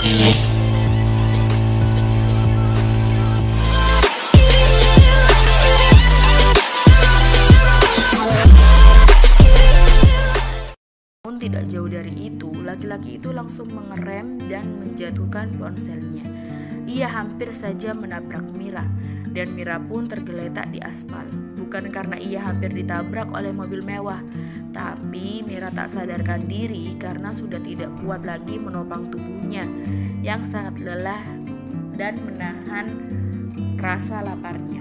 Namun tidak jauh dari itu, laki-laki itu langsung mengerem dan menjatuhkan ponselnya. Ia hampir saja menabrak Mira, dan Mira pun tergeletak di aspal. Bukan karena ia hampir ditabrak oleh mobil mewah, tapi Mira tak sadarkan diri karena sudah tidak kuat lagi menopang tubuhnya yang sangat lelah dan menahan rasa laparnya.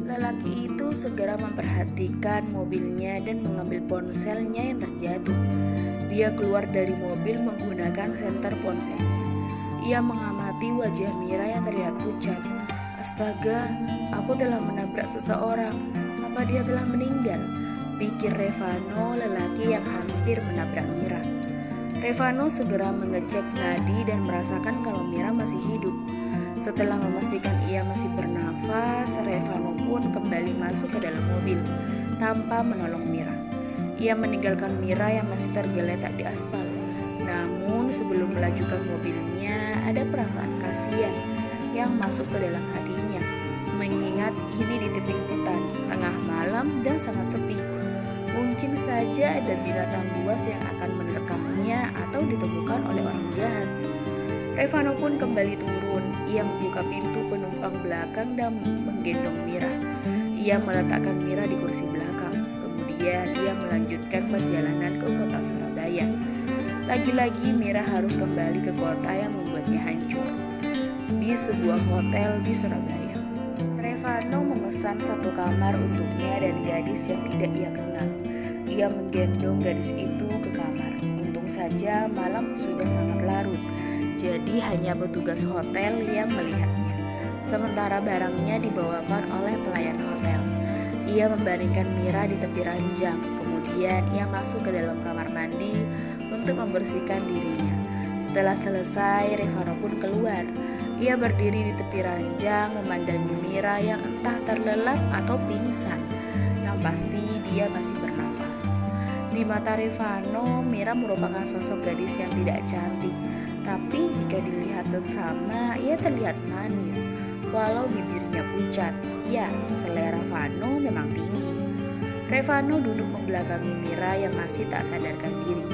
Lelaki itu segera memperhatikan mobilnya dan mengambil ponselnya yang terjatuh. Dia keluar dari mobil menggunakan senter ponselnya. Ia mengamati wajah Mira yang terlihat pucat. Astaga, aku telah menabrak seseorang. Apa dia telah meninggal? Pikir Revano, lelaki yang hampir menabrak Mira. Revano segera mengecek nadi dan merasakan kalau Mira masih hidup. Setelah memastikan ia masih bernafas, Revano pun kembali masuk ke dalam mobil tanpa menolong Mira. Ia meninggalkan Mira yang masih tergeletak di aspal. Namun sebelum melajukan mobilnya, ada perasaan kasihan yang masuk ke dalam hatinya. Mengingat ini di tepi hutan, tengah malam dan sangat sepi. Mungkin saja ada binatang buas yang akan menerkamnya atau ditemukan oleh orang jahat. Revano pun kembali turun. Ia membuka pintu penumpang belakang dan menggendong Mira. Ia meletakkan Mira di kursi belakang. Kemudian ia melanjutkan perjalanan ke kota Surabaya. Lagi-lagi Mira harus kembali ke kota yang membuatnya hancur. Di sebuah hotel di Surabaya, Revano memesan satu kamar untuknya dan gadis yang tidak ia kenal. Ia menggendong gadis itu ke kamar. Untung saja malam sudah sangat larut, jadi hanya petugas hotel yang melihatnya. Sementara barangnya dibawakan oleh pelayan hotel. Ia membaringkan Mira di tepi ranjang. Kemudian ia masuk ke dalam kamar mandi untuk membersihkan dirinya. Setelah selesai, Revano pun keluar. Ia berdiri di tepi ranjang memandangi Mira yang entah terlelap atau pingsan. Yang pasti dia masih bernafas. Di mata Revano, Mira merupakan sosok gadis yang tidak cantik. Tapi jika dilihat seksama, ia terlihat manis. Walau bibirnya pucat, ya selera Vano memang tinggi. Revano duduk membelakangi Mira yang masih tak sadarkan diri.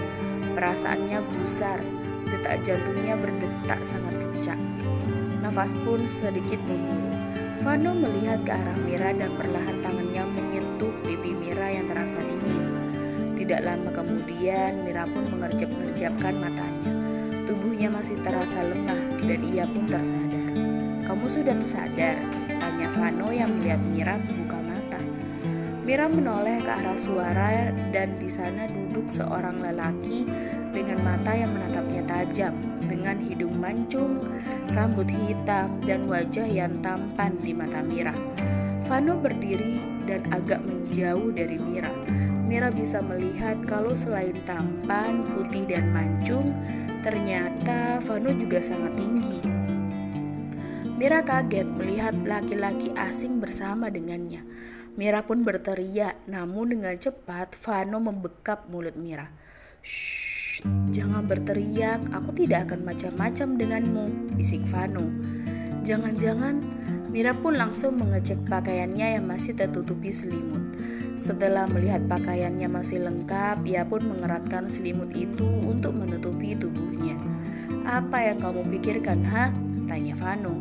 Perasaannya gusar, detak jantungnya berdetak sangat kencang. Nafas pun sedikit memburu. Vano melihat ke arah Mira dan perlahan tangannya menyentuh pipi Mira yang terasa dingin. Tidak lama kemudian Mira pun mengerjap-ngerjapkan matanya. Tubuhnya masih terasa lemah dan ia pun tersadar. "Kamu sudah tersadar?" tanya Vano yang melihat Mira membuka mata. Mira menoleh ke arah suara dan di sana duduk seorang lelaki dengan mata yang menatapnya tajam, dengan hidung mancung, rambut hitam, dan wajah yang tampan di mata Mira. Vano berdiri dan agak menjauh dari Mira. Mira bisa melihat kalau selain tampan, putih, dan mancung, ternyata Vano juga sangat tinggi. Mira kaget melihat laki-laki asing bersama dengannya. Mira pun berteriak, namun dengan cepat Vano membekap mulut Mira. "Shh, jangan berteriak, aku tidak akan macam-macam denganmu," bisik Vano. Jangan-jangan Mira pun langsung mengecek pakaiannya yang masih tertutupi selimut. Setelah melihat pakaiannya masih lengkap, ia pun mengeratkan selimut itu untuk menutupi tubuhnya. "Apa yang kamu pikirkan, ha?" tanya Vano.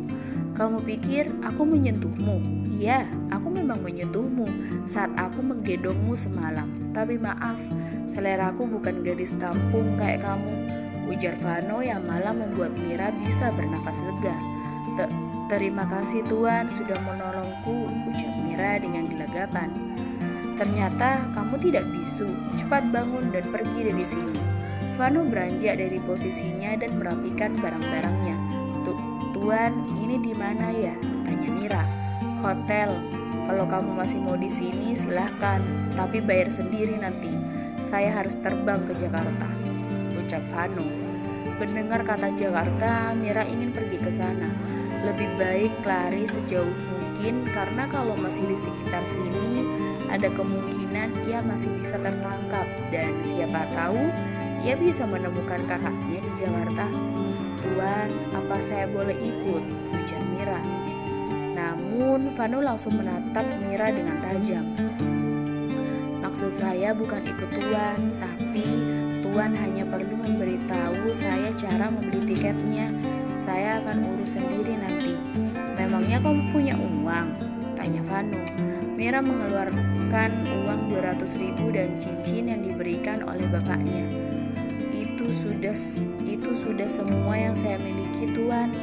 "Kamu pikir aku menyentuhmu?" "Ya, aku memang menyentuhmu saat aku menggendongmu semalam. Tapi maaf, seleraku bukan gadis kampung kayak kamu," ujar Vano yang malah membuat Mira bisa bernafas lega. "Terima kasih Tuan sudah menolongku," ucap Mira dengan gelagapan. "Ternyata kamu tidak bisu. Cepat bangun dan pergi dari sini." Vano beranjak dari posisinya dan merapikan barang-barangnya. "Tuan, ini di mana ya?" tanya Mira. "Hotel. Kalau kamu masih mau di sini silahkan, tapi bayar sendiri nanti. Saya harus terbang ke Jakarta," ucap Vano. Mendengar kata Jakarta, Mira ingin pergi ke sana. Lebih baik lari sejauh mungkin karena kalau masih di sekitar sini, ada kemungkinan ia masih bisa tertangkap dan siapa tahu ia bisa menemukan kakaknya di Jakarta. "Tuan, apa saya boleh ikut?" ujar Mira. Namun Vano langsung menatap Mira dengan tajam. "Maksud saya bukan ikut Tuan, tapi Tuan hanya perlu memberitahu saya cara membeli tiketnya. Saya akan urus sendiri nanti." "Memangnya kamu punya uang?" tanya Vano. Mira mengeluarkan uang 200.000 dan cincin yang diberikan oleh bapaknya. Itu sudah semua yang saya miliki, Tuan."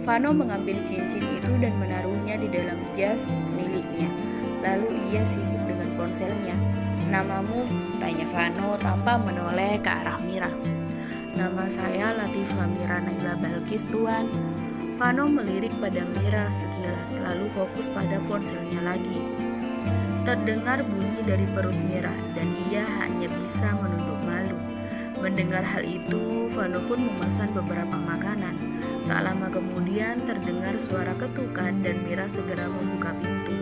Vano mengambil cincin itu dan menaruhnya di dalam jas miliknya. Lalu ia sibuk dengan ponselnya. "Namamu?" tanya Vano tanpa menoleh ke arah Mira. "Nama saya Latifah Mira Naila Balkis, Tuan." Vano melirik pada Mira sekilas, lalu fokus pada ponselnya lagi. Terdengar bunyi dari perut Mira dan ia hanya bisa menunduk malu. Mendengar hal itu, Vano pun memesan beberapa makanan. Tak lama kemudian terdengar suara ketukan dan Mira segera membuka pintu.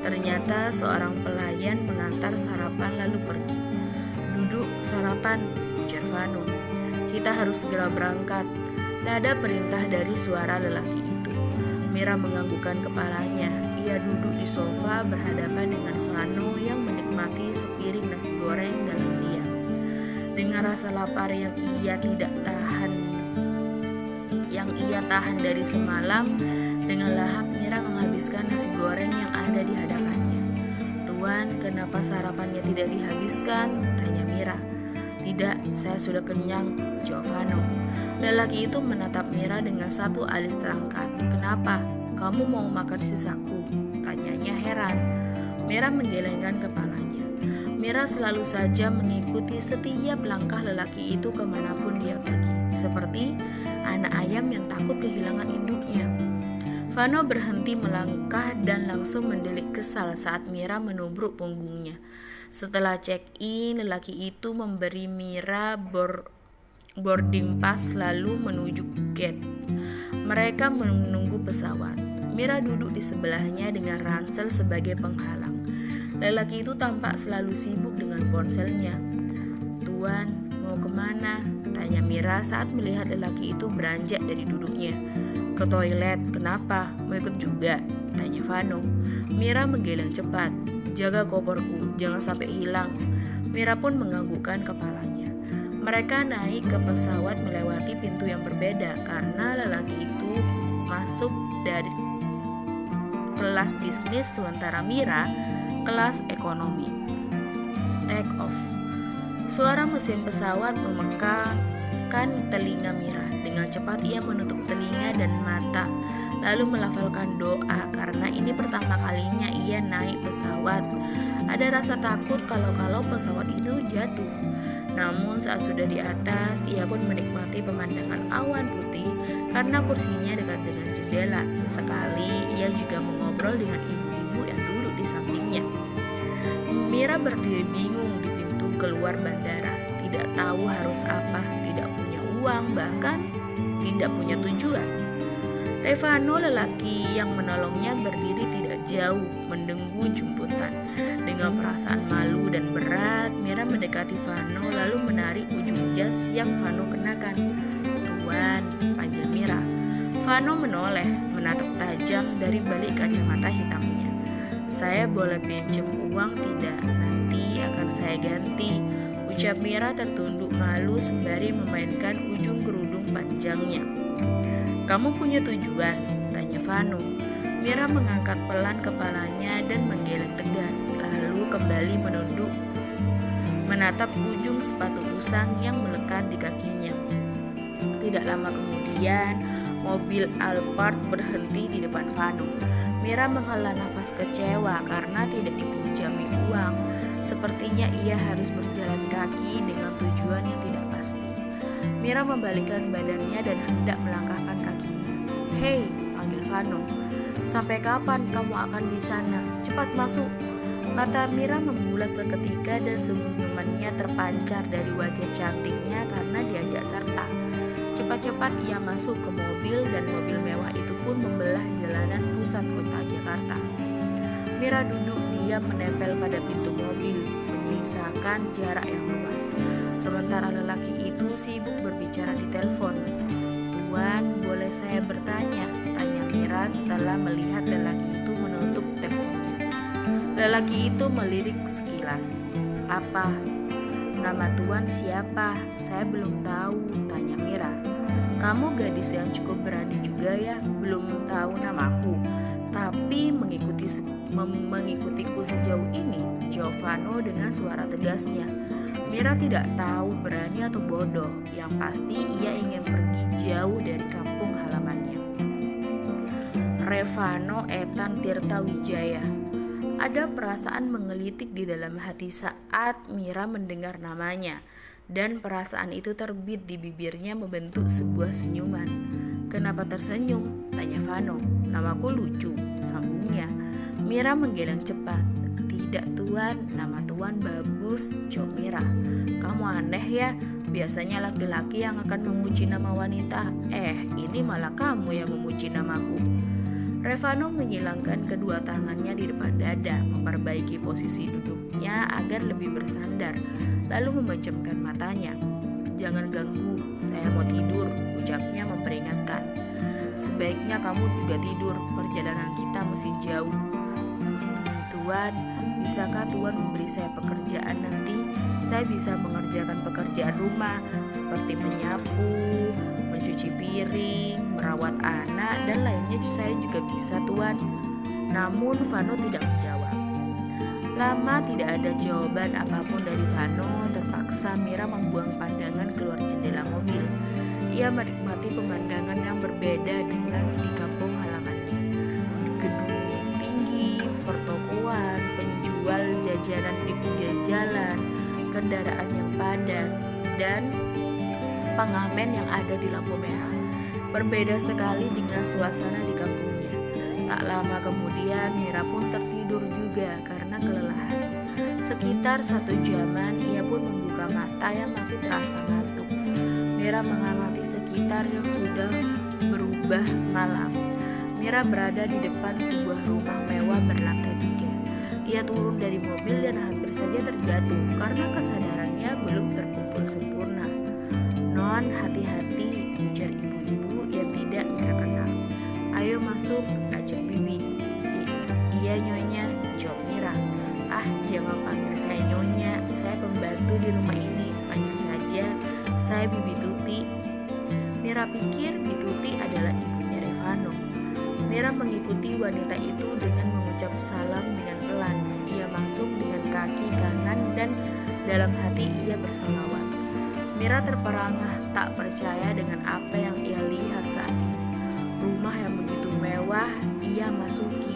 Ternyata seorang pelayan mengantar sarapan lalu pergi. "Duduk sarapan," ujar Vano. "Kita harus segera berangkat." Nada perintah dari suara lelaki itu. Mira menganggukkan kepalanya. Ia duduk di sofa berhadapan dengan Vano yang menikmati sepiring nasi goreng dalam diam. Dengan rasa lapar yang ia tahan dari semalam, dengan lahap Mira menghabiskan nasi goreng yang ada di hadapannya. "Tuan, kenapa sarapannya tidak dihabiskan?" tanya Mira. "Tidak, saya sudah kenyang," jawab Vano. Lelaki itu menatap Mira dengan satu alis terangkat. "Kenapa? Kamu mau makan sisaku?" tanyanya heran. Mira menggelengkan kepalanya. Mira selalu saja mengikuti setiap langkah lelaki itu kemanapun dia pergi, seperti anak ayam yang takut kehilangan induknya. Vano berhenti melangkah dan langsung mendelik kesal saat Mira menubruk punggungnya. Setelah check-in, lelaki itu memberi Mira boarding pass lalu menuju gate. Mereka menunggu pesawat. Mira duduk di sebelahnya dengan ransel sebagai penghalang. Lelaki itu tampak selalu sibuk dengan ponselnya. "Tuan, mau kemana?" tanya Mira saat melihat lelaki itu beranjak dari duduknya. "Ke toilet." "Kenapa? Mau ikut juga?" tanya Vano. Mira menggeleng cepat. "Jaga koperku, jangan sampai hilang." Mira pun menganggukkan kepalanya. Mereka naik ke pesawat melewati pintu yang berbeda karena lelaki itu masuk dari kelas bisnis sementara Mira kelas ekonomi. Take off. Suara mesin pesawat memekakan telinga Mira. Dengan cepat ia menutup telinga dan mata, lalu melafalkan doa karena ini pertama kalinya ia naik pesawat. Ada rasa takut kalau pesawat itu jatuh. Namun saat sudah di atas, ia pun menikmati pemandangan awan putih karena kursinya dekat dengan jendela. Sesekali ia juga mengobrol dengan ibu-ibu yang duduk di sampingnya. Mira berdiri bingung di pintu keluar bandara, tidak tahu harus apa, tidak punya uang, bahkan tidak punya tujuan. Vano, lelaki yang menolongnya, berdiri tidak jauh menunggu jemputan. Dengan perasaan malu dan berat, Mira mendekati Vano lalu menarik ujung jas yang Vano kenakan. "Tuan," panggil Mira. Vano menoleh, menatap tajam dari balik kacamata hitamnya. "Saya boleh pinjam uang tidak? Nanti akan saya ganti," ucap Mira tertunduk malu sembari memainkan ujung kerudung panjangnya. "Kamu punya tujuan?" tanya Vano. Mira mengangkat pelan kepalanya dan menggeleng tegas, lalu kembali menunduk menatap ujung sepatu usang yang melekat di kakinya. Tidak lama kemudian, mobil Alphard berhenti di depan Vano. Mira menghela nafas kecewa karena tidak dipinjami uang. Sepertinya ia harus berjalan kaki dengan tujuan yang tidak pasti. Mira membalikkan badannya dan hendak melangkahkan kakinya. "Hei," panggil Vano. "Sampai kapan kamu akan di sana? Cepat masuk." Mata Mira membulat seketika dan senyumannya terpancar dari wajah cantiknya karena diajak serta. Cepat-cepat ia masuk ke mobil dan mobil mewah itu pun membelah jalanan pusat kota Jakarta. Mira duduk diam menempel pada pintu mobil, menyisakan jarak yang luas. Sementara lelaki itu sibuk berbicara di telepon. Tuan, boleh saya bertanya? Tanya Mira setelah melihat lelaki itu menutup teleponnya. Lelaki itu melirik sekilas. Apa? Nama Tuan siapa? Saya belum tahu, tanya Mira. Kamu gadis yang cukup berani juga ya, belum tahu namaku. Tapi mengikutiku sejauh ini, jawab Vano dengan suara tegasnya. Mira tidak tahu berani atau bodoh, yang pasti ia ingin pergi jauh dari kampung halamannya. Revano Ethan Tirta Wijaya. Ada perasaan menggelitik di dalam hati saat Mira mendengar namanya, dan perasaan itu terbit di bibirnya membentuk sebuah senyuman. Kenapa tersenyum? Tanya Vano. Namaku lucu, sambungnya. Mira menggeleng cepat. Tidak Tuan, nama Tuan bagus, jawab Mira. Kamu aneh ya, biasanya laki-laki yang akan memuji nama wanita. Ini malah kamu yang memuji namaku. Revano menyilangkan kedua tangannya di depan dada, memperbaiki posisi duduknya agar lebih bersandar, lalu memejamkan matanya. Jangan ganggu, saya mau tidur, ucapnya memperingatkan. Sebaiknya kamu juga tidur, perjalanan kita masih jauh. Tuan, bisakah Tuan memberi saya pekerjaan nanti? Saya bisa mengerjakan pekerjaan rumah seperti menyapu, mencuci piring, merawat anak, dan lainnya saya juga bisa Tuan. Namun Vano tidak menjawab. Lama tidak ada jawaban apapun dari Vano, terpaksa Mira membuang pandangan keluar jendela mobil. Ia menikmati pemandangan yang berbeda dengan di kampung halamannya. Gedung tinggi, pertokoan, penjual jajanan di pinggir jalan, kendaraan yang padat, dan pengamen yang ada di lampu merah. Berbeda sekali dengan suasana di kampungnya. Tak lama kemudian Mira pun tertidur juga karena kelelahan. Sekitar 1 jaman ia pun membuka mata yang masih terasa ngantuk. Mira mengamati sekitar yang sudah berubah malam. Mira berada di depan sebuah rumah mewah berlantai 3. Ia turun dari mobil dan hampir saja terjatuh karena kesadarannya belum terkumpul sempurna. Non, hati-hati, ujar ibu-ibu yang tidak Mira kenal. Ayo masuk, ajak Bibi. Iya Nyonya, jawab Mira. Jangan panggil saya Nyonya, saya pembantu di rumah ini, panggil saja saya Bibi Tuti. Mira pikir Bibi Tuti adalah ibunya Revano. Mira mengikuti wanita itu dengan mengucap salam dengan pelan. Ia masuk dengan kaki kanan dan dalam hati ia bersalawat. Mira terperangah, tak percaya dengan apa yang ia lihat saat ini. Rumah yang begitu mewah ia masuki.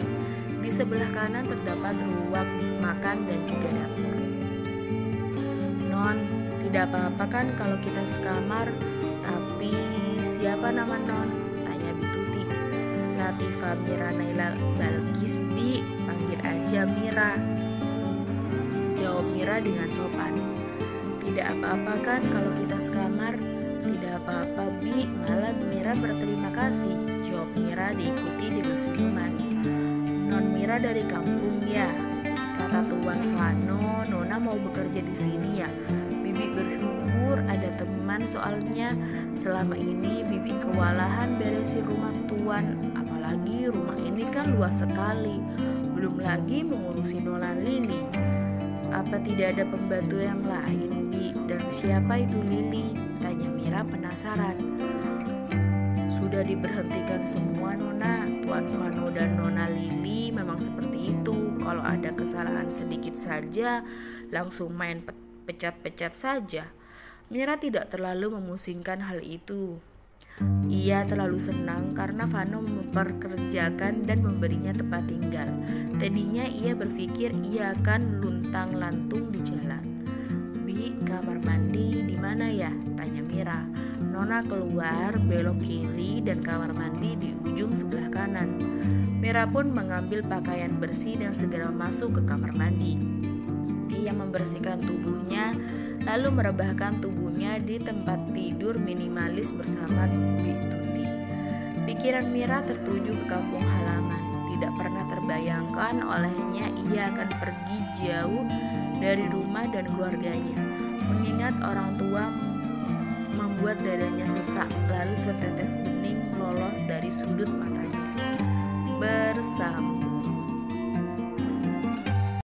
Di sebelah kanan terdapat ruang makan dan juga dapur. Non, tidak apa-apa kan kalau kita sekamar? Tapi siapa nama Non? Tanya Bituti. Latifa Mira Naila Balkis Bi, panggil aja Mira, jawab Mira dengan sopan. Tidak apa-apa kan kalau kita sekamar? Tidak apa-apa Bi, malah Mira berterima kasih, jawab Mira diikuti dengan senyuman. Non Mira dari kampung ya, kata Tuan Vano. Nona mau bekerja di sini ya. Bibi bersyukur ada teman, soalnya selama ini Bibi kewalahan beresin rumah Tuan. Apalagi rumah ini kan luas sekali, belum lagi mengurusi Nona Lili. Apa tidak ada pembantu yang lain Bi? Dan siapa itu Lili? Tanya Mira penasaran. Sudah diberhentikan semua Nona. Tuan Vano dan Nona Lili memang seperti itu. Kalau ada kesalahan sedikit saja langsung main pecat-pecat saja. Mira tidak terlalu memusingkan hal itu. Ia terlalu senang karena Vano memperkerjakan dan memberinya tempat tinggal. Tadinya ia berpikir ia akan luntang-lantung di jalan. Bi, kamar mandi di mana ya? Tanya Mira. Nona keluar, belok kiri, dan kamar mandi di ujung sebelah kanan. Mira pun mengambil pakaian bersih dan segera masuk ke kamar mandi. Ia membersihkan tubuhnya, lalu merebahkan tubuhnya di tempat tidur minimalis bersama Bibi Tuti. Pikiran Mira tertuju ke kampung halaman. Tidak pernah terbayangkan olehnya ia akan pergi jauh dari rumah dan keluarganya. Mengingat orang tua membuat membuat dadanya sesak, lalu setetes bening lolos dari sudut matanya. Bersambung.